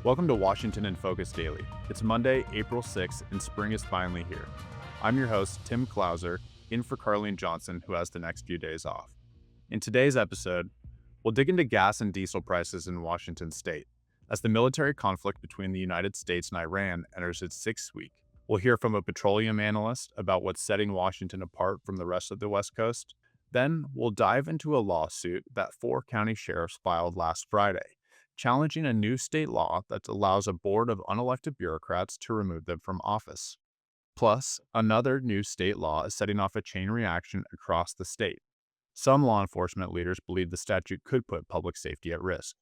Welcome to Washington in Focus Daily. It's Monday, April 6th, and spring is finally here. I'm your host, Tim Clouser, in for Carlene Johnson, who has the next few days off. In today's episode, we'll dig into gas and diesel prices in Washington state. As the military conflict between the United States and Iran enters its sixth week, we'll hear from a petroleum analyst about what's setting Washington apart from the rest of the West Coast. Then, we'll dive into a lawsuit that 4 county sheriffs filed last Friday, challenging a new state law that allows a board of unelected bureaucrats to remove them from office. Plus, another new state law is setting off a chain reaction across the state. Some law enforcement leaders believe the statute could put public safety at risk.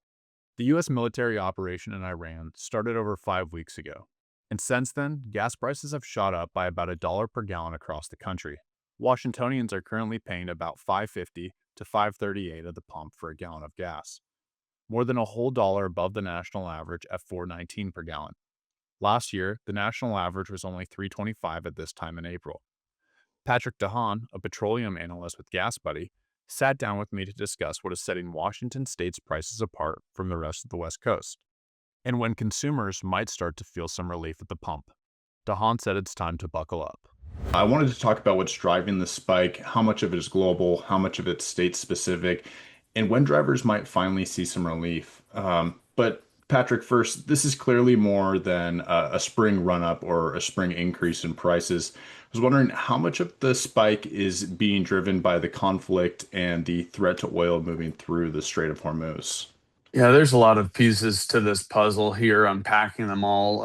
The U.S. military operation in Iran started over 5 weeks ago, and since then, gas prices have shot up by about $1 per gallon across the country. Washingtonians are currently paying about $5.50 to $5.38 at the pump for a gallon of gas, more than a whole dollar above the national average at $4.19 per gallon. Last year, the national average was only $3.25 at this time in April. Patrick DeHaan, a petroleum analyst with GasBuddy, sat down with me to discuss what is setting Washington state's prices apart from the rest of the West Coast, and when consumers might start to feel some relief at the pump. DeHaan said it's time to buckle up. I wanted to talk about what's driving the spike, how much of it is global, how much of it's state specific, and when drivers might finally see some relief. But Patrick, first, this is clearly more than a spring run up or a spring increase in prices. I was wondering how much of the spike is being driven by the conflict and the threat to oil moving through the Strait of Hormuz. Yeah, there's a lot of pieces to this puzzle here, unpacking them all.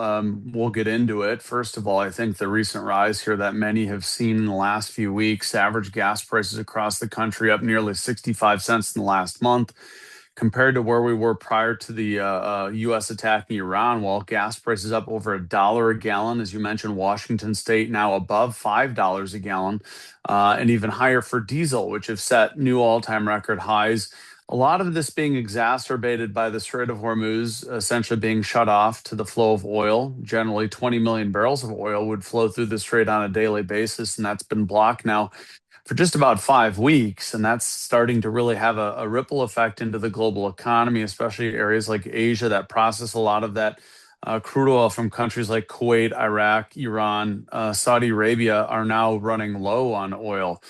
We'll get into it. First of all, I think the recent rise here that many have seen in the last few weeks, average gas prices across the country up nearly 65 cents in the last month, compared to where we were prior to the U.S. attacking Iran. While gas prices up over $1 a gallon, as you mentioned, Washington State now above $5 a gallon, and even higher for diesel, which have set new all-time record highs. A lot of this being exacerbated by the Strait of Hormuz essentially being shut off to the flow of oil. Generally, 20 million barrels of oil would flow through the strait on a daily basis, and that's been blocked now for just about 5 weeks. And that's starting to really have a ripple effect into the global economy, especially areas like Asia that process a lot of that crude oil from countries like Kuwait, Iraq, Iran, Saudi Arabia are now running low on oil.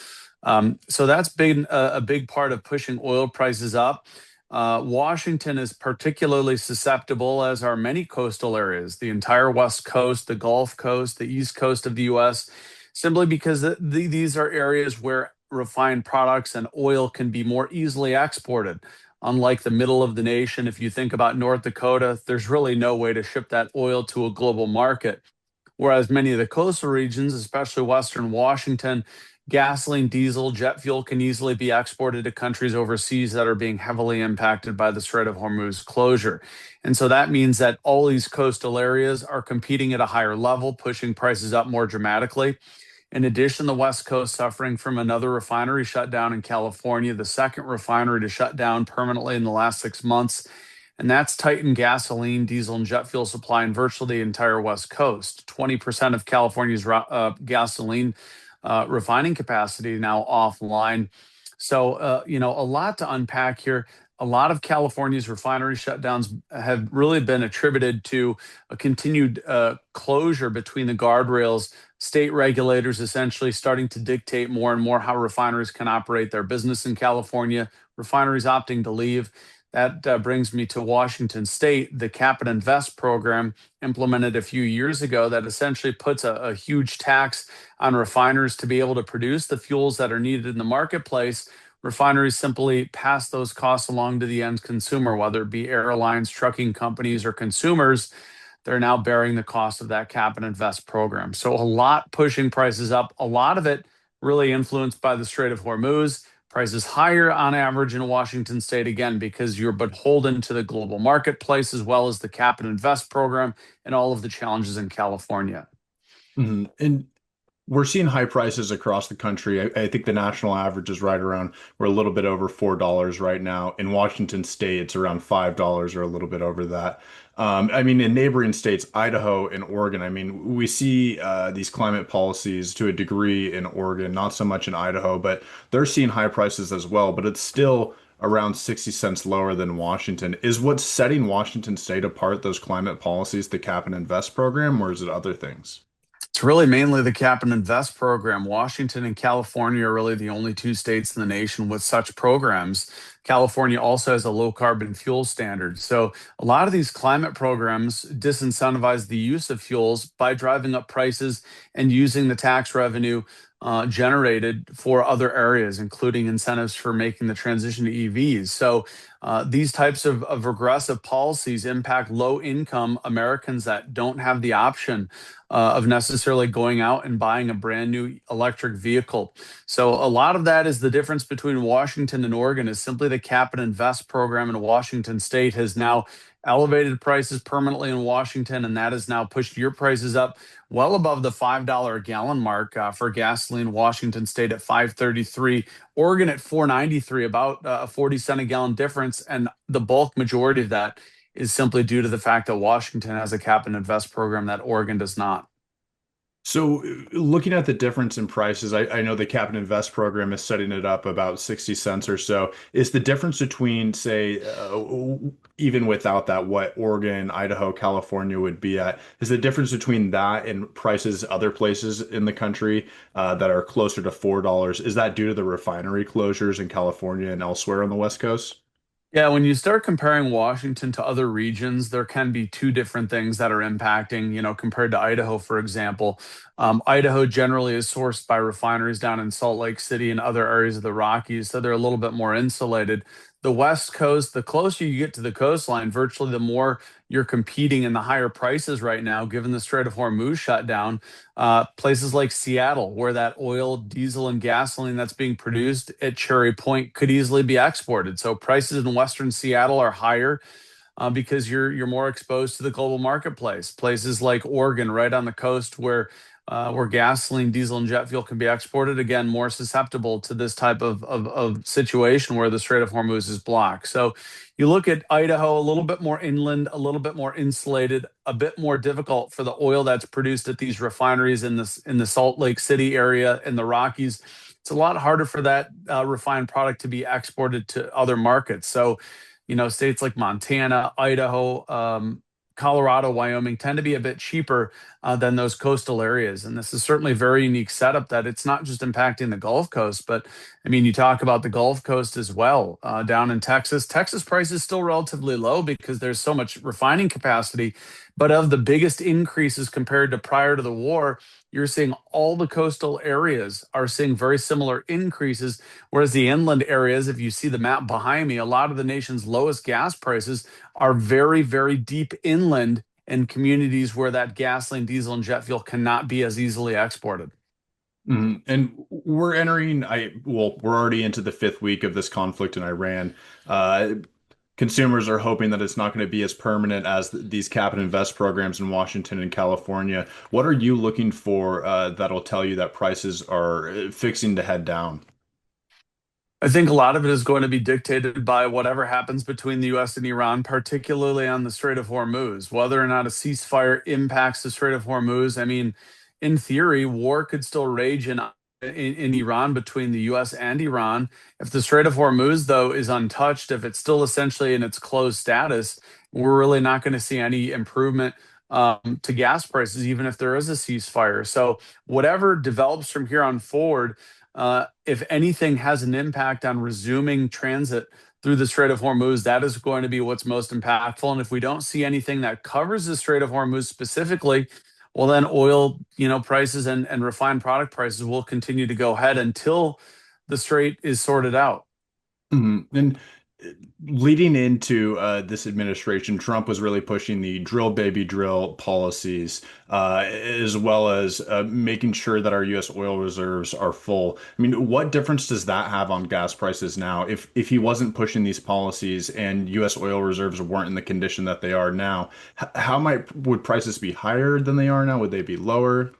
So that's been a big part of pushing oil prices up. Washington is particularly susceptible, as are many coastal areas, the entire West Coast, the Gulf Coast, the East Coast of the U.S., simply because these are areas where refined products and oil can be more easily exported. Unlike the middle of the nation, if you think about North Dakota, there's really no way to ship that oil to a global market. Whereas many of the coastal regions, especially Western Washington, gasoline, diesel, jet fuel can easily be exported to countries overseas that are being heavily impacted by the Strait of Hormuz closure. And so that means that all these coastal areas are competing at a higher level, pushing prices up more dramatically. In addition, the West Coast suffering from another refinery shutdown in California, the second refinery to shut down permanently in the last 6 months. And that's tightened gasoline, diesel, and jet fuel supply in virtually the entire West Coast. 20% of California's gasoline refining capacity now offline. So, a lot to unpack here. A lot of California's refinery shutdowns have really been attributed to a continued closure between the guardrails, state regulators essentially starting to dictate more and more how refineries can operate their business in California, refineries opting to leave. That brings me to Washington State, the Cap and Invest program implemented a few years ago that essentially puts a huge tax on refiners to be able to produce the fuels that are needed in the marketplace. Refineries simply pass those costs along to the end consumer, whether it be airlines, trucking companies, or consumers. They're now bearing the cost of that Cap and Invest program. So a lot pushing prices up, a lot of it really influenced by the Strait of Hormuz. Prices higher on average in Washington State, again, because you're beholden to the global marketplace as well as the Cap and Invest program and all of the challenges in California. And we're seeing high prices across the country. I think the national average is right around, we're a little bit over $4 right now. In Washington State, it's around $5 or a little bit over that. In neighboring states, Idaho and Oregon, we see these climate policies to a degree in Oregon, not so much in Idaho, but they're seeing high prices as well. But it's still around 60 cents lower than Washington. Is what's setting Washington state apart those climate policies, the cap and invest program, or is it other things? It's really mainly the cap and invest program. Washington and California are really the only two states in the nation with such programs. California also has a low carbon fuel standard. So a lot of these climate programs disincentivize the use of fuels by driving up prices and using the tax revenue generated for other areas, including incentives for making the transition to EVs. So these types of regressive policies impact low income Americans that don't have the option of necessarily going out and buying a brand new electric vehicle. So a lot of that is the difference between Washington and Oregon is simply the cap and invest program in Washington state has now elevated prices permanently in Washington, and that has now pushed your prices up well above the $5 a gallon mark for gasoline. Washington state at 5.33, Oregon at 4.93, about a 40 cent a gallon difference, and the bulk majority of that is simply due to the fact that Washington has a cap and invest program that Oregon does not. So, looking at the difference in prices, I know the cap and invest program is setting it up about 60 cents or so. Is the difference between, say, even without that, what Oregon, Idaho, California would be at? Is the difference between that and prices other places in the country that are closer to $4? Is that due to the refinery closures in California and elsewhere on the West Coast? Yeah, when you start comparing Washington to other regions, there can be two different things that are impacting, compared to Idaho, for example. Idaho generally is sourced by refineries down in Salt Lake City and other areas of the Rockies, so they're a little bit more insulated. The West Coast, the closer you get to the coastline, virtually the more you're competing in the higher prices right now, given the Strait of Hormuz shutdown. Places like Seattle, where that oil, diesel, and gasoline that's being produced at Cherry Point could easily be exported. So prices in Western Seattle are higher because you're more exposed to the global marketplace. Places like Oregon, right on the coast, where gasoline, diesel, and jet fuel can be exported, again, more susceptible to this type of situation where the Strait of Hormuz is blocked. So you look at Idaho, a little bit more inland, a little bit more insulated, a bit more difficult for the oil that's produced at these refineries in the Salt Lake City area in the Rockies. It's a lot harder for that refined product to be exported to other markets. So, states like Montana, Idaho, Colorado, Wyoming tend to be a bit cheaper than those coastal areas. And this is certainly a very unique setup that it's not just impacting the Gulf Coast, but I mean, you talk about the Gulf Coast as well. Down in Texas, Texas price is still relatively low because there's so much refining capacity. But of the biggest increases compared to prior to the war, you're seeing all the coastal areas are seeing very similar increases, whereas the inland areas, if you see the map behind me, a lot of the nation's lowest gas prices are very, very deep inland in communities where that gasoline, diesel, and jet fuel cannot be as easily exported. And we're already into the fifth week of this conflict in Iran. Consumers are hoping that it's not going to be as permanent as these cap and invest programs in Washington and California. What are you looking for that'll tell you that prices are fixing to head down? I think a lot of it is going to be dictated by whatever happens between the US and Iran, particularly on the Strait of Hormuz. Whether or not a ceasefire impacts the Strait of Hormuz, I mean, in theory, war could still rage in Iran between the US and Iran. If the Strait of Hormuz, though, is untouched, if it's still essentially in its closed status, we're really not going to see any improvement to gas prices, even if there is a ceasefire. So, whatever develops from here on forward, if anything has an impact on resuming transit through the Strait of Hormuz, that is going to be what's most impactful. And if we don't see anything that covers the Strait of Hormuz specifically, well, then oil, prices and refined product prices will continue to go ahead until the strait is sorted out. And leading into this administration, Trump was really pushing the drill baby drill policies, as well as making sure that our U.S. oil reserves are full. I mean, what difference does that have on gas prices now? If he wasn't pushing these policies and U.S. oil reserves weren't in the condition that they are now, how might would prices be higher than they are now? Would they be lower?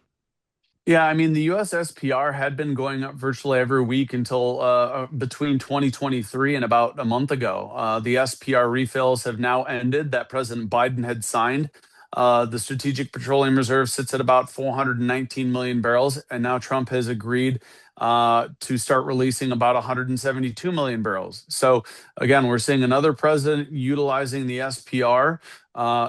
Yeah, I mean, the US SPR had been going up virtually every week until between 2023 and about a month ago. The SPR refills have now ended that President Biden had signed. The Strategic Petroleum Reserve sits at about 419 million barrels, and now Trump has agreed to start releasing about 172 million barrels. So again, we're seeing another president utilizing the SPR.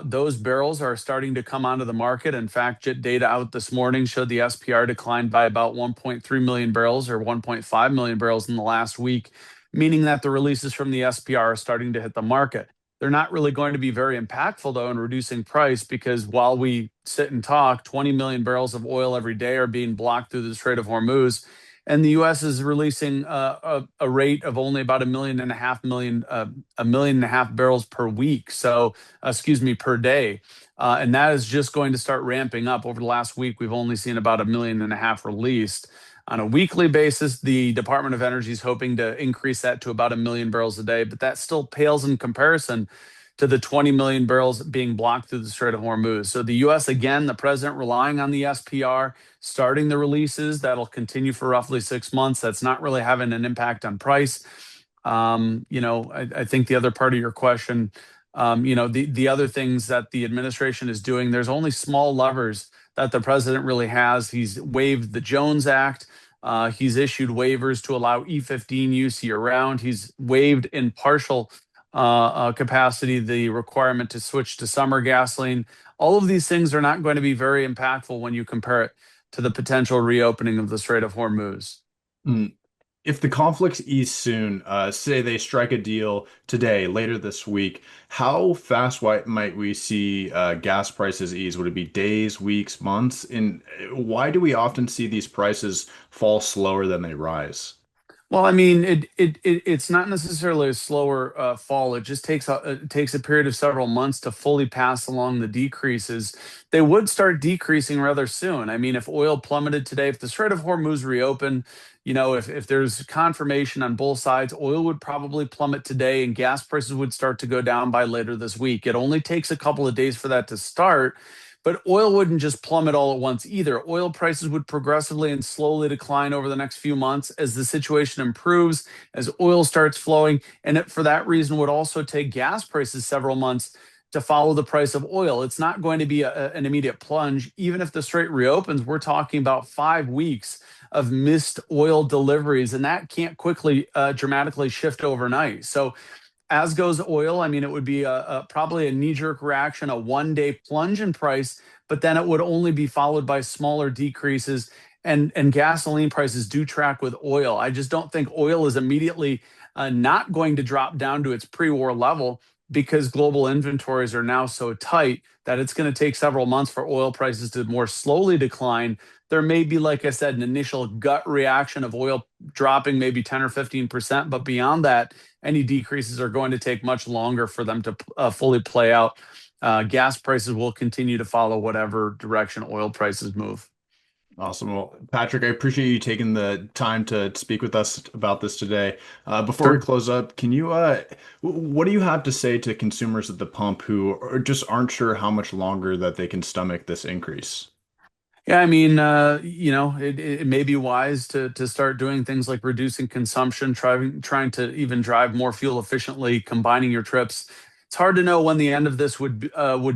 Those barrels are starting to come onto the market. In fact, JIT data out this morning showed the SPR declined by about 1.3 million barrels or 1.5 million barrels in the last week, meaning that the releases from the SPR are starting to hit the market. They're not really going to be very impactful, though, in reducing price because while we sit and talk, 20 million barrels of oil every day are being blocked through the Strait of Hormuz. And the U.S. is releasing a rate of only about a million and a half barrels per week. So, excuse me, per day. And that is just going to start ramping up. Over the last week, we've only seen about a million and a half released. On a weekly basis, the Department of Energy is hoping to increase that to about a million barrels a day, but that still pales in comparison to the 20 million barrels being blocked through the Strait of Hormuz. So the U.S., again, the president relying on the SPR, starting the releases. That'll continue for roughly 6 months. That's not really having an impact on price. I think the other part of your question, the other things that the administration is doing, there's only small levers that the president really has. He's waived the Jones Act. He's issued waivers to allow E15 use year round. He's waived in partial capacity the requirement to switch to summer gasoline. All of these things are not going to be very impactful when you compare it to the potential reopening of the Strait of Hormuz. Mm. If the conflicts ease soon, say they strike a deal today, later this week, how fast might we see gas prices ease? Would it be days, weeks, months? And why do we often see these prices fall slower than they rise? Well, I mean, it's not necessarily a slower fall. It takes a period of several months to fully pass along the decreases. They would start decreasing rather soon. I mean, if oil plummeted today, if the Strait of Hormuz reopened, if there's confirmation on both sides, oil would probably plummet today, and gas prices would start to go down by later this week. It only takes a couple of days for that to start. But oil wouldn't just plummet all at once either. Oil prices would progressively and slowly decline over the next few months as the situation improves, as oil starts flowing. And it, for that reason, would also take gas prices several months to follow the price of oil. It's not going to be an immediate plunge. Even if the strait reopens, we're talking about 5 weeks of missed oil deliveries, and that can't quickly dramatically shift overnight. So as goes oil, I mean, it would be probably a knee-jerk reaction, a one-day plunge in price, but then it would only be followed by smaller decreases. And gasoline prices do track with oil. I just don't think oil is immediately not going to drop down to its pre-war level because global inventories are now so tight that it's going to take several months for oil prices to more slowly decline. There may be, like I said, an initial gut reaction of oil dropping maybe 10 or 15%, but beyond that, any decreases are going to take much longer for them to fully play out. Gas prices will continue to follow whatever direction oil prices move. Awesome. Well, Patrick, I appreciate you taking the time to speak with us about this today. Before we Sure. close up, what do you have to say to consumers at the pump who just aren't sure how much longer that they can stomach this increase? Yeah, I mean, it may be wise to start doing things like reducing consumption, trying to even drive more fuel efficiently, combining your trips. It's hard to know when the end of this would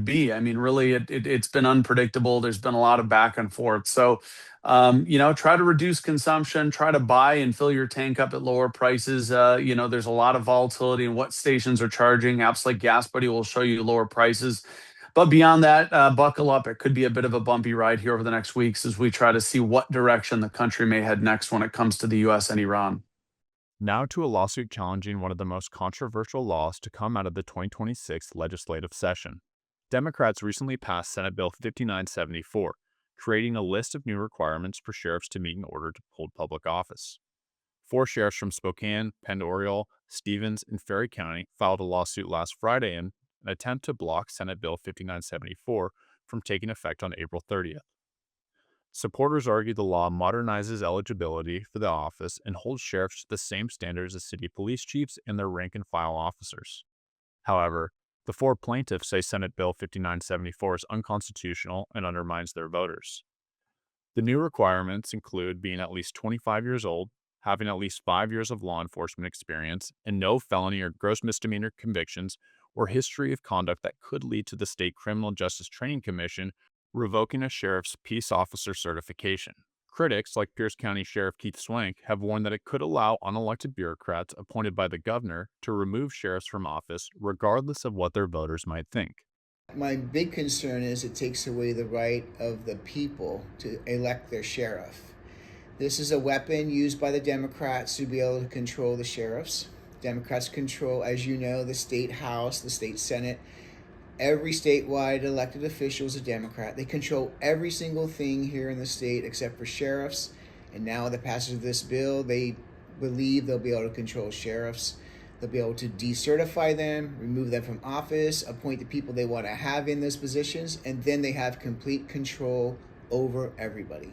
be. I mean, really, it's been unpredictable. There's been a lot of back and forth. So, try to reduce consumption, try to buy and fill your tank up at lower prices. There's a lot of volatility in what stations are charging. Apps like Gas Buddy will show you lower prices. But beyond that, buckle up. It could be a bit of a bumpy ride here over the next weeks as we try to see what direction the country may head next when it comes to the US and Iran. Now to a lawsuit challenging one of the most controversial laws to come out of the 2026 legislative session. Democrats recently passed Senate Bill 5974, creating a list of new requirements for sheriffs to meet in order to hold public office. Four sheriffs from Spokane, Pend Oreille, Stevens, and Ferry County filed a lawsuit last Friday in an attempt to block Senate Bill 5974 from taking effect on April 30th. Supporters argue the law modernizes eligibility for the office and holds sheriffs to the same standards as city police chiefs and their rank and file officers. However, the four plaintiffs say Senate Bill 5974 is unconstitutional and undermines their voters. The new requirements include being at least 25 years old, having at least 5 years of law enforcement experience, and no felony or gross misdemeanor convictions or history of conduct that could lead to the State Criminal Justice Training Commission revoking a sheriff's peace officer certification. Critics, like Pierce County Sheriff Keith Swank, have warned that it could allow unelected bureaucrats appointed by the governor to remove sheriffs from office, regardless of what their voters might think. My big concern is it takes away the right of the people to elect their sheriff. This is a weapon used by the Democrats to be able to control the sheriffs. Democrats control, as you know, the state house, the state senate. Every statewide elected official is a Democrat. They control every single thing here in the state except for sheriffs. And now, with the passage of this bill, they believe they'll be able to control sheriffs. They'll be able to decertify them, remove them from office, appoint the people they want to have in those positions, and then they have complete control over everybody.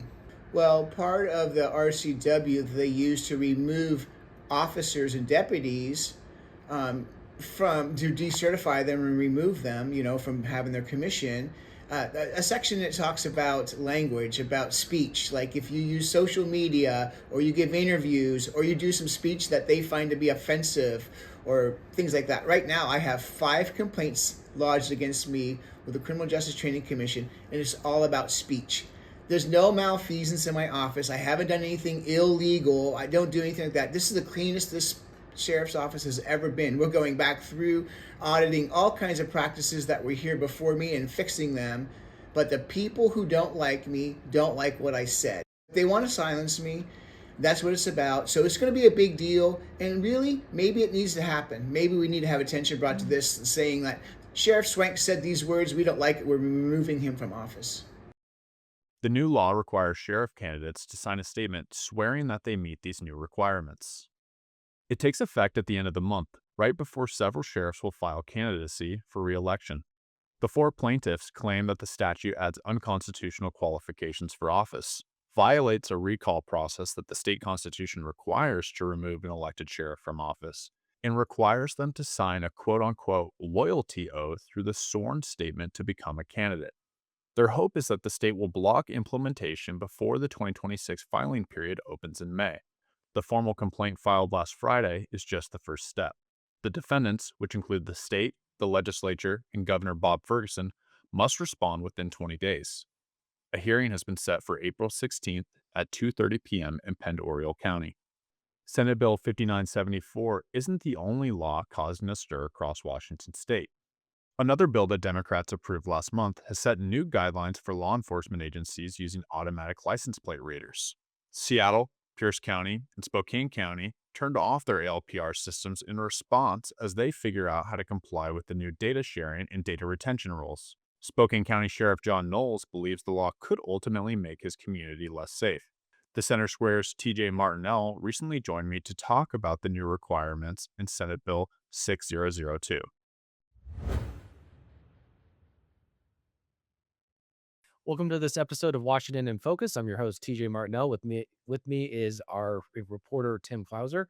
Well, part of the RCW that they use to remove officers and deputies from to decertify them and remove them, from having their commission. A section that talks about language, about speech, like if you use social media or you give interviews or you do some speech that they find to be offensive or things like that. Right now, I have 5 complaints lodged against me with the Criminal Justice Training Commission, and it's all about speech. There's no malfeasance in my office. I haven't done anything illegal. I don't do anything like that. This is the cleanest this sheriff's office has ever been. We're going back through auditing all kinds of practices that were here before me and fixing them. But the people who don't like me don't like what I said. They want to silence me. That's what it's about. So it's going to be a big deal. And really, maybe it needs to happen. Maybe we need to have attention brought to this, saying that Sheriff Swank said these words. We don't like it. We're removing him from office. The new law requires sheriff candidates to sign a statement swearing that they meet these new requirements. It takes effect at the end of the month, right before several sheriffs will file candidacy for re-election. The 4 plaintiffs claim that the statute adds unconstitutional qualifications for office, violates a recall process that the state constitution requires to remove an elected sheriff from office, and requires them to sign a quote-unquote loyalty oath through the sworn statement to become a candidate. Their hope is that the state will block implementation before the 2026 filing period opens in May. The formal complaint filed last Friday is just the first step. The defendants, which include the state, the legislature, and Governor Bob Ferguson, must respond within 20 days. A hearing has been set for April 16th at 2:30 p.m. in Pend Oreille County. Senate Bill 5974 isn't the only law causing a stir across Washington state. Another bill that Democrats approved last month has set new guidelines for law enforcement agencies using automatic license plate readers. Seattle, Pierce County, and Spokane County turned off their ALPR systems in response as they figure out how to comply with the new data sharing and data retention rules. Spokane County Sheriff John Knowles believes the law could ultimately make his community less safe. The Center Square's TJ Martinell recently joined me to talk about the new requirements in Senate Bill 6002. Welcome to this episode of Washington in Focus. I'm your host TJ Martinell. With me is our reporter Tim Clouser.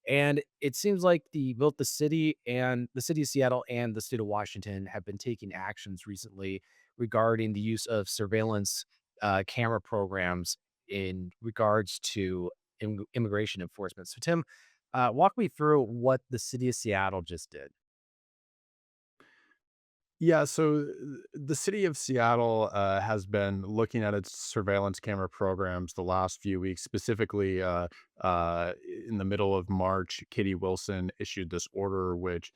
And it seems like both the city of Seattle and the state of Washington have been taking actions recently regarding the use of surveillance camera programs in regards to immigration enforcement. So Tim, walk me through what the city of Seattle just did. Yeah, so the city of Seattle has been looking at its surveillance camera programs the last few weeks. Specifically, uh, in the middle of March, Katie Wilson issued this order, which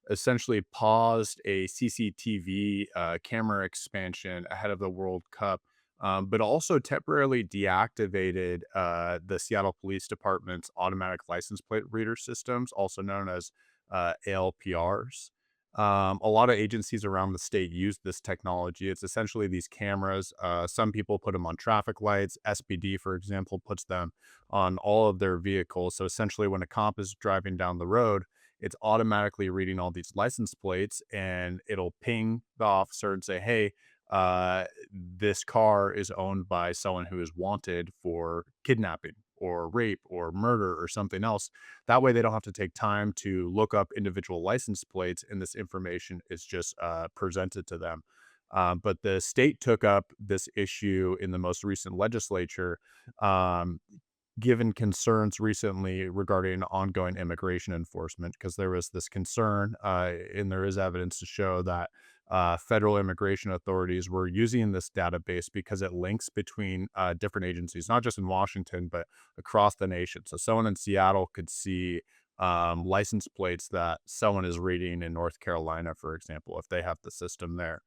essentially paused a CCTV camera expansion ahead of the World Cup, but also temporarily deactivated the Seattle Police Department's automatic license plate reader systems, also known as ALPRs. A lot of agencies around the state use this technology. It's essentially these cameras. Some people put them on traffic lights. SPD, for example, puts them on all of their vehicles. So essentially, when a cop is driving down the road, it's automatically reading all these license plates and it'll ping the officer and say, hey, this car is owned by someone who is wanted for kidnapping or rape or murder or something else. That way, they don't have to take time to look up individual license plates, and this information is just presented to them. But the state took up this issue in the most recent legislature, um, given concerns recently regarding ongoing immigration enforcement, because there was this concern, and there is evidence to show that federal immigration authorities were using this database because it links between different agencies, not just in Washington, but across the nation. So someone in Seattle could see license plates that someone is reading in North Carolina, for example, if they have the system there.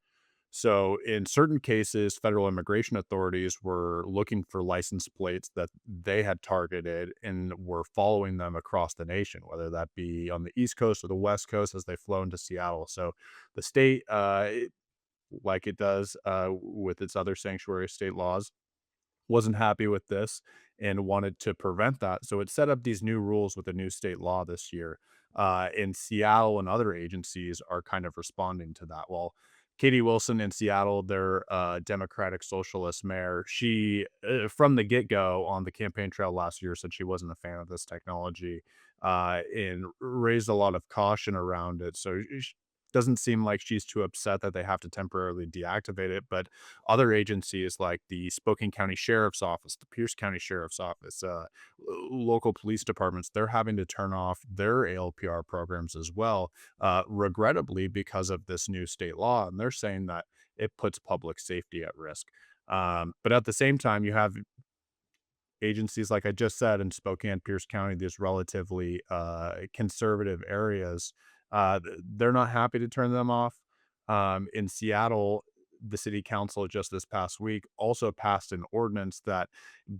So, in certain cases, federal immigration authorities were looking for license plates that they had targeted and were following them across the nation, whether that be on the East Coast or the West Coast as they flow into Seattle. So, the state, like it does with its other sanctuary state laws, wasn't happy with this and wanted to prevent that. So it set up these new rules with a new state law this year. And Seattle and other agencies are kind of responding to that. Well, Katie Wilson in Seattle, their Democratic Socialist mayor, she, from the get go on the campaign trail last year, said she wasn't a fan of this technology and raised a lot of caution around it. So doesn't seem like she's too upset that they have to temporarily deactivate it. But other agencies like the Spokane County Sheriff's Office, the Pierce County Sheriff's Office, local police departments, they're having to turn off their ALPR programs as well, regrettably because of this new state law. And they're saying that it puts public safety at risk. But at the same time, you have agencies, like I just said, in Spokane, Pierce County, these relatively conservative areas, they're not happy to turn them off. In Seattle, the city council just this past week also passed an ordinance that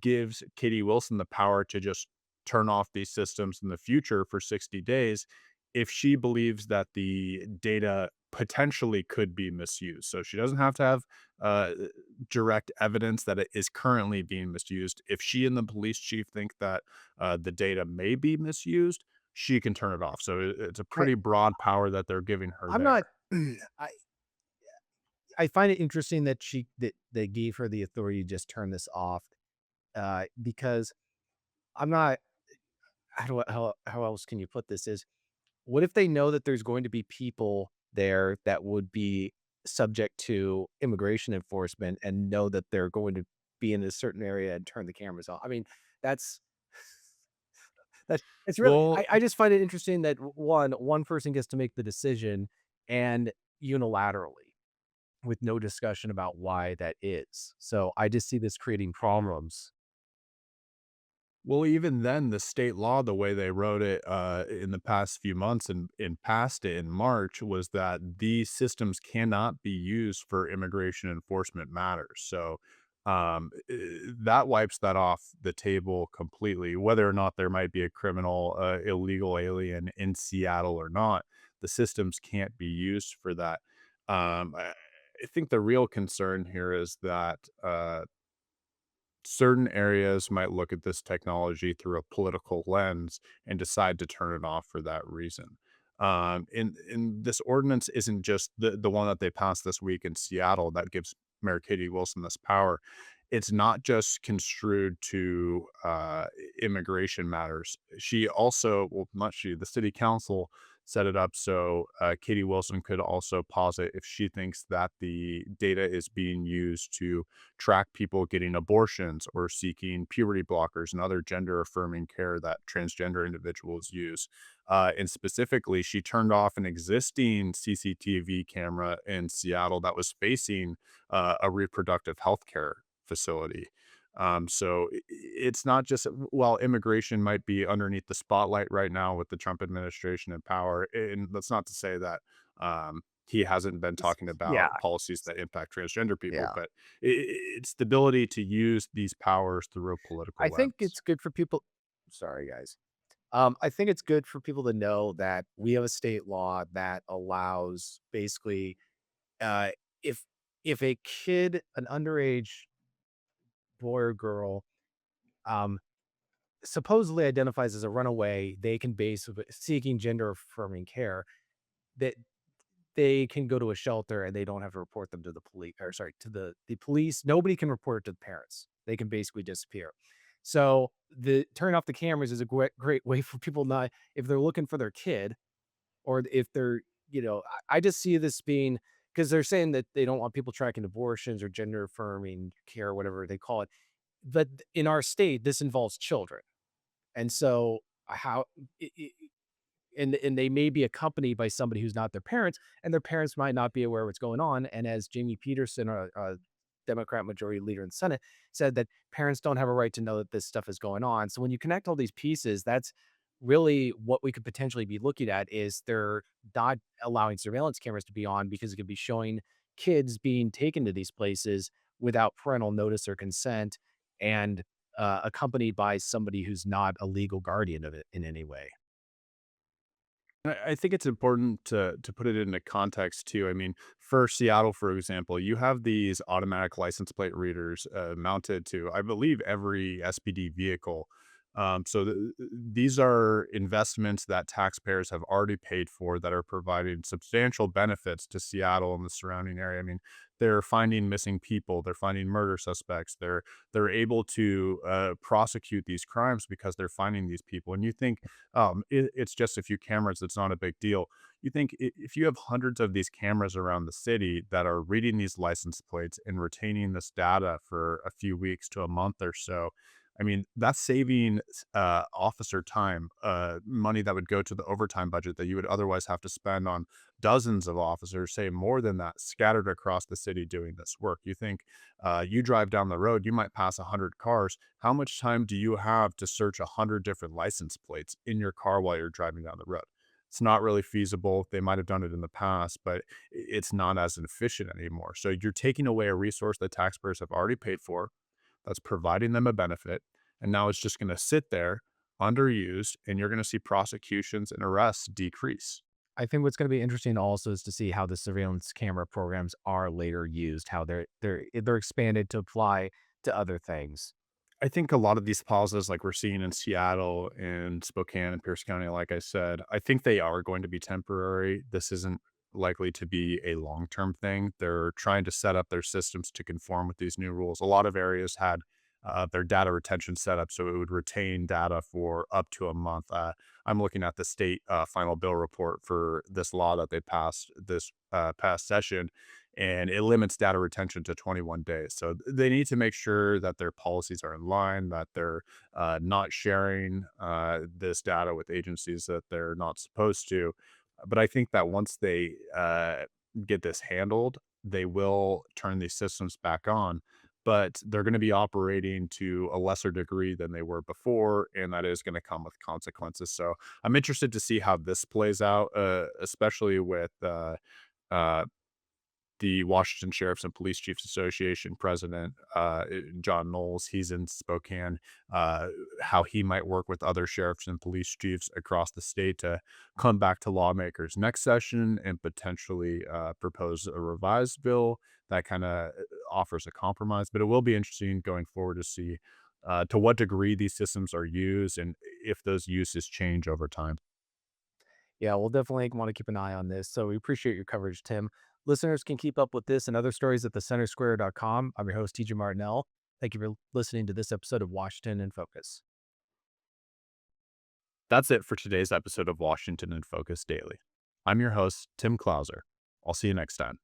gives Katie Wilson the power to just turn off these systems in the future for 60 days if she believes that the data potentially could be misused. So she doesn't have to have uh, direct evidence that it is currently being misused. If she and the police chief think that the data may be misused, she can turn it off. So it's a I pretty broad power that they're giving her I'm not there. I I find it interesting that they gave her the authority to just turn this off, because I'm not how else can you put this is, what if they know that there's going to be people there that would be subject to immigration enforcement and know that they're going to be in a certain area and turn the cameras off? I mean, that's it's really Well, I just find it interesting that one person gets to make the decision and unilaterally with no discussion about why that is. So I just see this creating problems. Well, even then, the state law, the way they wrote it in the past few months and passed it in March, was that these systems cannot be used for immigration enforcement matters. So that wipes that off the table completely. Whether or not there might be a criminal, illegal alien in Seattle or not, the systems can't be used for that. I think the real concern here is that certain areas might look at this technology through a political lens and decide to turn it off for that reason. And this ordinance isn't just the one that they passed this week in Seattle that gives Mayor Katie Wilson this power. It's not just construed to immigration matters. She also, well, not she, the city council set it up so Katie Wilson could also pause it if she thinks that the data is being used to track people getting abortions or seeking puberty blockers and other gender affirming care that transgender individuals use. And specifically, she turned off an existing CCTV camera in Seattle that was facing a reproductive health care facility. So it's not just, while immigration might be underneath the spotlight right now with the Trump administration in power, and that's not to say that he hasn't been talking Yeah, about policies that impact transgender people, yeah. but it's the ability to use these powers through a political I think lens. it's good for people. Sorry, guys. I think it's good for people to know that we have a state law that allows basically, uh, if a kid, an underage boy or girl, um, supposedly identifies as a runaway, they can basically seeking gender affirming care, that they can go to a shelter and they don't have to report them to the police, or sorry, to the police. Nobody can report it to the parents. They can basically disappear. So the turn off the cameras is a great way for people not, if they're looking for their kid, or if they're, I just see this being, because they're saying that they don't want people tracking abortions or gender affirming care, whatever they call it. But in our state, this involves children. And so how and they may be accompanied by somebody who's not their parents, and their parents might not be aware of what's going on. And as Jamie Peterson, a Democrat majority leader in the Senate, said that parents don't have a right to know that this stuff is going on. So when you connect all these pieces, that's really what we could potentially be looking at is they're not allowing surveillance cameras to be on because it could be showing kids being taken to these places without parental notice or consent and accompanied by somebody who's not a legal guardian of it in any way. I think it's important to put it into context too. I mean, for Seattle, for example, you have these automatic license plate readers mounted to, I believe, every SPD vehicle. These are investments that taxpayers have already paid for that are providing substantial benefits to Seattle and the surrounding area. I mean, they're finding missing people, they're finding murder suspects, they're able to prosecute these crimes because they're finding these people. And you think it's just a few cameras, it's not a big deal. You think if you have hundreds of these cameras around the city that are reading these license plates and retaining this data for a few weeks to a month or so, I mean, that's saving officer time, money that would go to the overtime budget that you would otherwise have to spend on dozens of officers, say more than that, scattered across the city doing this work. You think you drive down the road, you might pass 100 cars. How much time do you have to search 100 different license plates in your car while you're driving down the road? It's not really feasible. They might have done it in the past, but it's not as efficient anymore. So you're taking away a resource that taxpayers have already paid for that's providing them a benefit. And now it's just going to sit there underused, and you're going to see prosecutions and arrests decrease. I think what's going to be interesting also is to see how the surveillance camera programs are later used, how they're expanded to apply to other things. I think a lot of these pauses, like we're seeing in Seattle and Spokane and Pierce County, like I said, I think they are going to be temporary. This isn't likely to be a long term thing. They're trying to set up their systems to conform with these new rules. A lot of areas had their data retention set up so it would retain data for up to a month. I'm looking at the state final bill report for this law that they passed this past session, and it limits data retention to 21 days. So they need to make sure that their policies are in line, that they're not sharing this data with agencies that they're not supposed to. But I think that once they get this handled, they will turn these systems back on. But they're going to be operating to a lesser degree than they were before, and that is going to come with consequences. So I'm interested to see how this plays out, especially with uh, the Washington Sheriffs and Police Chiefs Association president, John Knowles. He's in Spokane. How he might work with other sheriffs and police chiefs across the state to come back to lawmakers next session and potentially propose a revised bill that kind of offers a compromise. But it will be interesting going forward to see to what degree these systems are used and if those uses change over time. Yeah, we'll definitely want to keep an eye on this. So we appreciate your coverage, Tim. Listeners can keep up with this and other stories at thecentersquare.com. I'm your host, TJ Martinell. Thank you for listening to this episode of Washington in Focus. That's it for today's episode of Washington in Focus Daily. I'm your host, Tim Clouser. I'll see you next time.